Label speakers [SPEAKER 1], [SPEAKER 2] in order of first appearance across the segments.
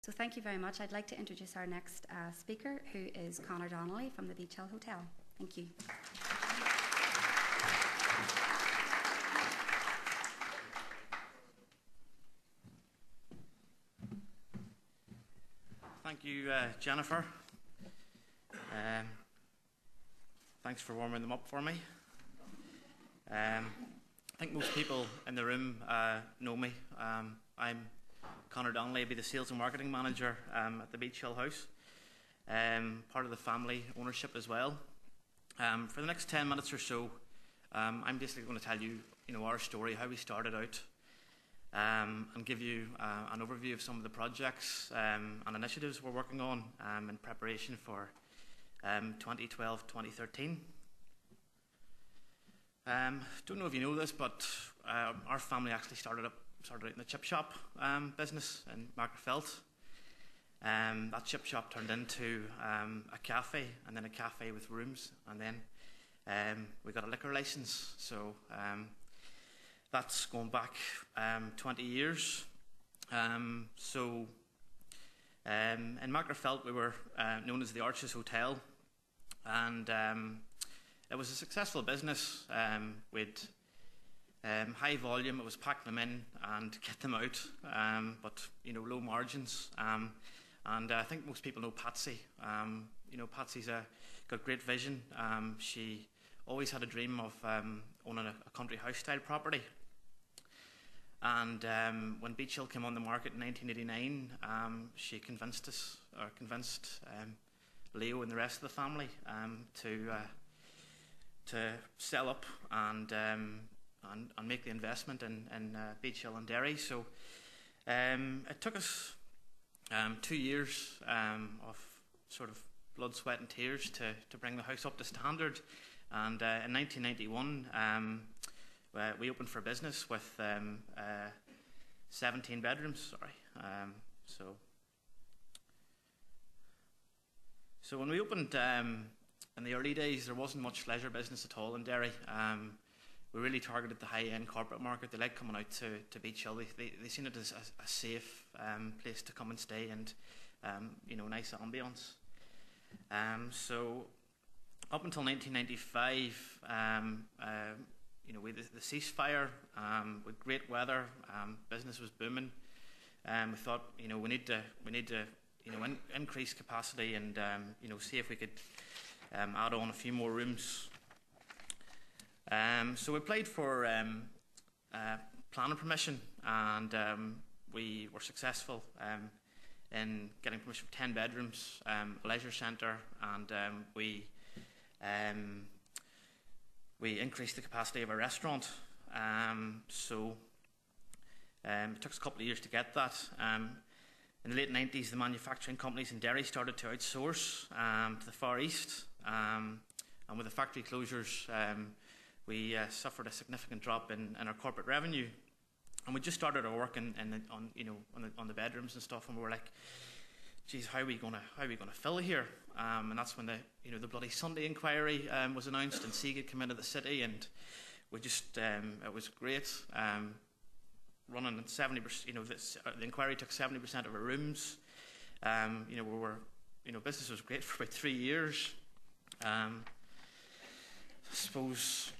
[SPEAKER 1] So thank you very much. I'd like to introduce our next speaker, who is Donnelly from the Beech Hotel. Thank you.
[SPEAKER 2] Thank you, Jennifer. Thanks for warming them up for me. I think most people in the room know me. I'm Donnelly. I'll be the Sales and Marketing Manager at the Beech Hill House. Part of the family ownership as well. For the next 10 minutes or so, I'm basically going to tell you, our story, how we started out, and give you an overview of some of the projects and initiatives we're working on in preparation for 2012-2013. Don't know if you know this, but our family actually started out in the chip shop business in Magherafelt. That chip shop turned into a cafe, and then a cafe with rooms, and then we got a liquor license. So that's going back 20 years. In Magherafelt we were known as the Arches Hotel, and it was a successful business. With high volume, it was pack them in and get them out, but low margins. And I think most people know Patsy. Patsy's got great vision. She always had a dream of owning a country house style property. And when Beech Hill came on the market in 1989, she convinced Leo and the rest of the family to sell up and make the investment in Beech Hill and Derry. So it took us 2 years of sort of blood, sweat and tears to bring the house up to standard. And in 1991 we opened for business with 17 bedrooms. So when we opened in the early days, there wasn't much leisure business at all in Derry. We really targeted the high-end corporate market. They liked coming out to Beech Hill. They seen it as a safe place to come and stay, and nice ambience. So up until 1995, with the ceasefire, with great weather, business was booming. We thought, we need to increase capacity and see if we could add on a few more rooms. So we applied for planning permission, and we were successful in getting permission for 10 bedrooms, a leisure centre, and we increased the capacity of our restaurant. It took us a couple of years to get that. In the late 90s, the manufacturing companies in Derry started to outsource to the Far East, and with the factory closures, we suffered a significant drop in our corporate revenue. And we just started our work on the bedrooms and stuff, and we were like, geez, how are we going to fill here? And that's when the bloody Sunday inquiry was announced, and Sieg had come into the city, and we just it was great. Running at 70%, the inquiry took 70% of our rooms. Business was great for about 3 years. I suppose,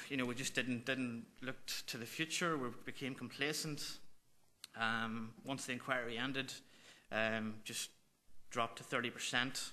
[SPEAKER 2] we just didn't look to the future. We became complacent. Once the inquiry ended, just dropped to 30%,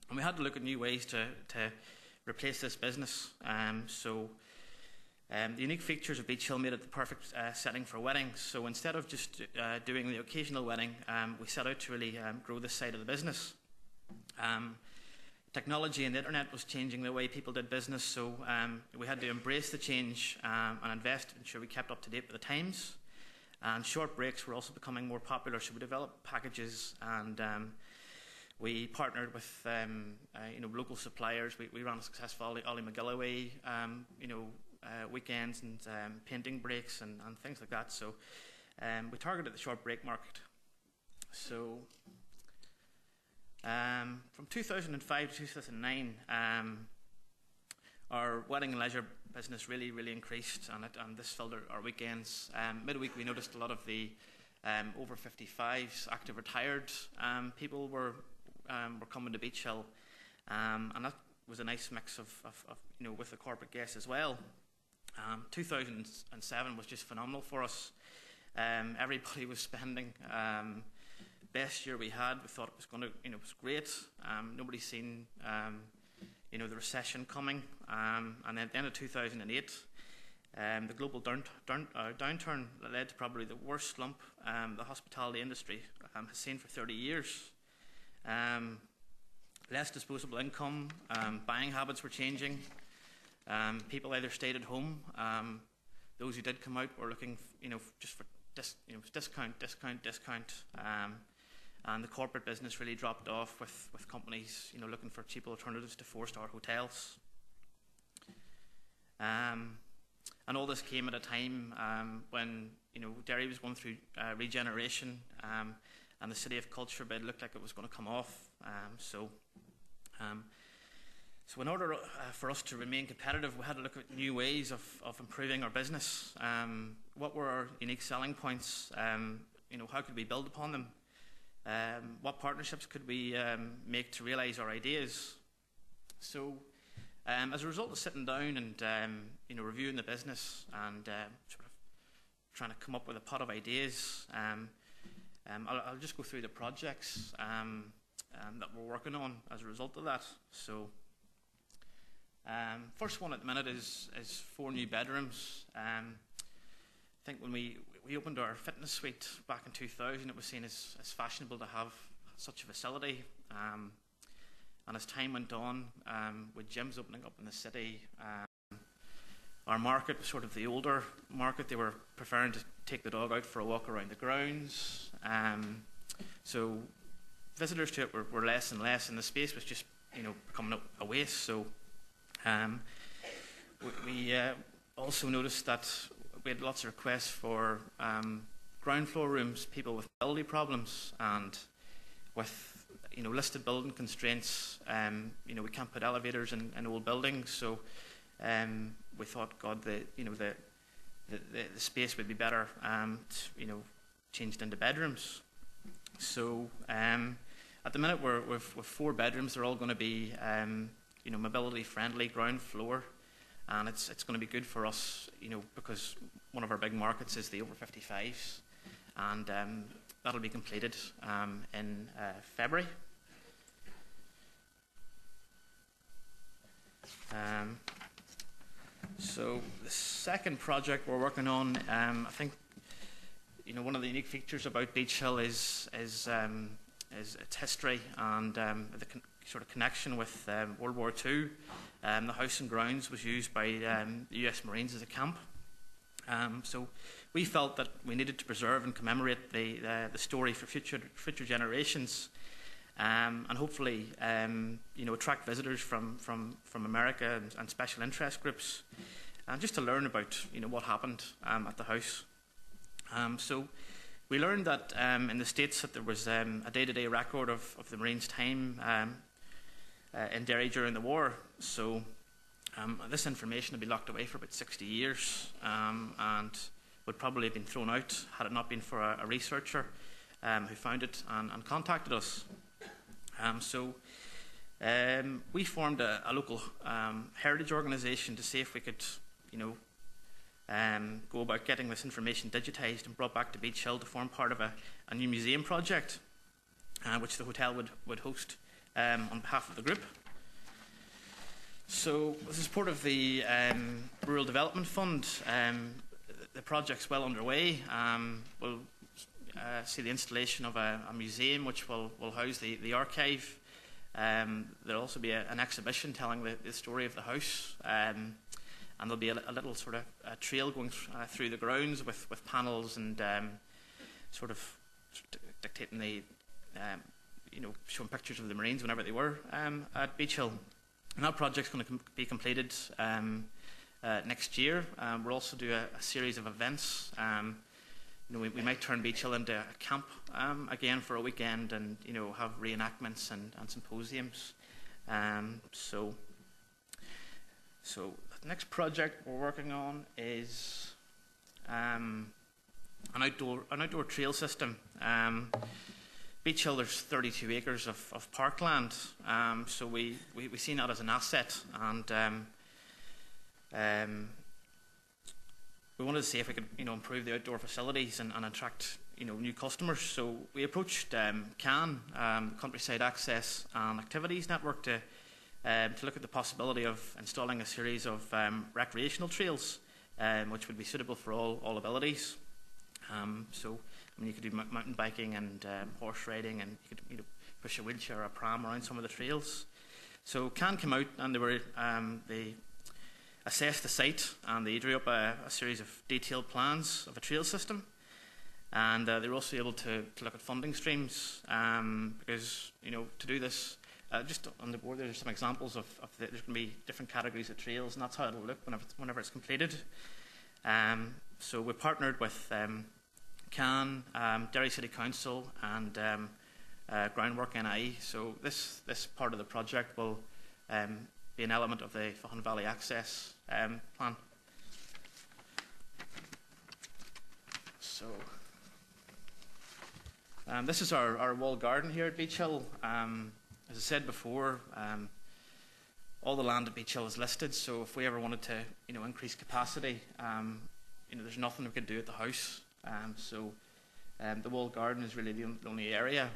[SPEAKER 2] and we had to look at new ways to replace this business. The unique features of Beech Hill made it the perfect setting for weddings. So instead of just doing the occasional wedding, we set out to really grow this side of the business. Technology and the internet was changing the way people did business, so we had to embrace the change and invest to ensure we kept up to date with the times. And short breaks were also becoming more popular, so we developed packages, and we partnered with local suppliers. We ran a successful Ollie McGilloway weekends and painting breaks and things like that. So we targeted the short break market. So from 2005 to 2009, our wedding and leisure business really increased, and this filled our weekends. Midweek we noticed a lot of the over 55s, active retired people were coming to Beech Hill, and that was a nice mix of with the corporate guests as well. 2007 was just phenomenal for us. Everybody was spending. Best year we had. We thought it was going to, it was great. Nobody's seen, the recession coming. And then at the end of 2008, the global downturn led to probably the worst slump the hospitality industry has seen for 30 years. Less disposable income, buying habits were changing. People either stayed at home. Those who did come out were looking, just for discount. And the corporate business really dropped off with companies, looking for cheap alternatives to 4-star hotels. And all this came at a time when, Derry was going through regeneration, and the City of Culture bid looked like it was going to come off. So in order for us to remain competitive, we had to look at new ways of improving our business. What were our unique selling points? How could we build upon them? What partnerships could we make to realise our ideas? So, as a result of sitting down and reviewing the business and sort of trying to come up with a pot of ideas, I'll just go through the projects that we're working on as a result of that. So, first one at the minute is 4 new bedrooms. I think when we opened our fitness suite back in 2000, it was seen as fashionable to have such a facility. And as time went on, with gyms opening up in the city, our market was sort of the older market. They were preferring to take the dog out for a walk around the grounds. So visitors to it were less and less, and the space was just becoming a waste. So we also noticed that we had lots of requests for ground floor rooms, people with mobility problems, and with listed building constraints. We can't put elevators in old buildings, so we thought, God, the space would be better, changed into bedrooms. So at the minute we're with 4 bedrooms. They're all going to be mobility friendly, ground floor. And it's going to be good for us, because one of our big markets is the over 55s, and that'll be completed in February. So the second project we're working on, I think, one of the unique features about Beech Hill is its history and the sort of connection with World War II. The house and grounds was used by the US Marines as a camp. So we felt that we needed to preserve and commemorate the story for future generations, and hopefully attract visitors from America and special interest groups, and just to learn about what happened at the house. So we learned that in the States that there was a day-to-day record of the Marines' time in Derry during the war. So this information had been locked away for about 60 years, and would probably have been thrown out had it not been for a researcher who found it and contacted us. So we formed a local heritage organisation to see if we could, go about getting this information digitised and brought back to Beech Hill to form part of a new museum project, which the hotel would host on behalf of the group. So this is part of the Rural Development Fund. The project's well underway. We'll see the installation of a museum which will house the archive. There'll also be an exhibition telling the story of the house, and there'll be a little sort of a trail going through the grounds with panels and sort of dictating showing pictures of the Marines whenever they were at Beech Hill. And that project's going to be completed next year. We'll also do a series of events. We might turn Beech Hill into a camp again for a weekend, and have reenactments and symposiums. So the next project we're working on is an outdoor trail system. Beech Hill, there's 32 acres of parkland, so we see that as an asset, and we wanted to see if we could, improve the outdoor facilities and attract, new customers. So we approached CAN, Countryside Access and Activities Network, to look at the possibility of installing a series of recreational trails, which would be suitable for all abilities. So, you could do mountain biking and horse riding, and you could push a wheelchair or a pram around some of the trails. So CAN came out and they assessed the site, and they drew up a series of detailed plans of a trail system. And they were also able to look at funding streams, because, to do this, just on the board there's some examples of there's going to be different categories of trails, and that's how it'll look whenever it's completed. So we partnered with CAN, Derry City Council, and Groundwork NI. So this part of the project will be an element of the Faughan Valley Access plan. So this is our walled garden here at Beech Hill. As I said before, all the land at Beech Hill is listed, so if we ever wanted to increase capacity, there's nothing we could do at the house. So the walled garden is really the only area.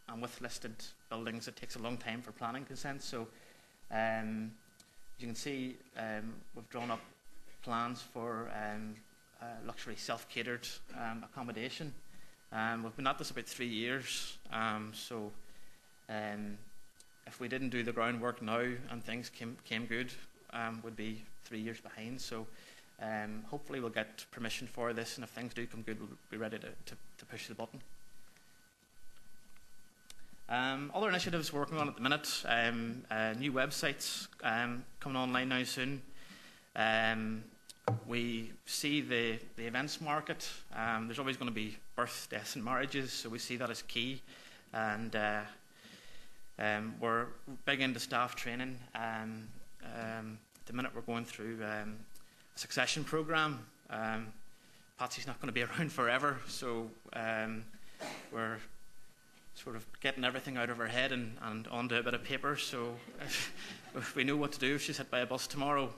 [SPEAKER 2] And with listed buildings, it takes a long time for planning consent. So as you can see, we've drawn up plans for luxury self-catered accommodation. We've been at this about 3 years. So if we didn't do the groundwork now and things came good, we'd be 3 years behind. So hopefully we'll get permission for this, and if things do come good, we'll be ready to push the button. Other initiatives we're working on at the minute, new websites coming online now soon. We see the events market. There's always going to be births, deaths and marriages, so we see that as key. And we're big into staff training. At the minute we're going through a succession program. Patsy's not going to be around forever, so we're sort of getting everything out of her head and onto a bit of paper, so if we know what to do if she's hit by a bus tomorrow.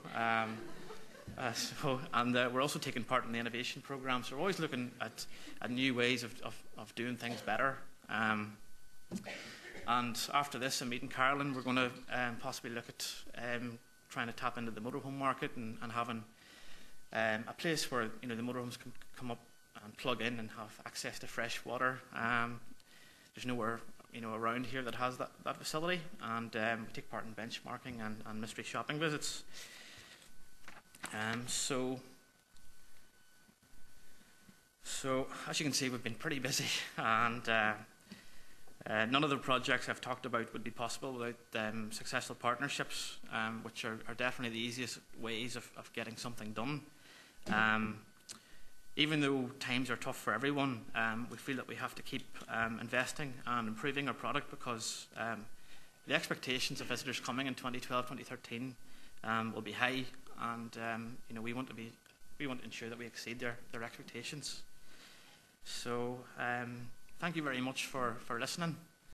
[SPEAKER 2] We're also taking part in the innovation program, so we're always looking at new ways of doing things better. And after this, I'm meeting Carolyn. We're going to possibly look at trying to tap into the motorhome market and having a place where the motorhomes can come up and plug in and have access to fresh water. There's nowhere around here that has that facility, and we take part in benchmarking and mystery shopping visits. So as you can see, we've been pretty busy, and none of the projects I've talked about would be possible without successful partnerships, which are definitely the easiest ways of getting something done. Even though times are tough for everyone, we feel that we have to keep investing and improving our product, because the expectations of visitors coming in 2012, 2013 will be high, and we want to ensure that we exceed their expectations. So thank you very much for listening.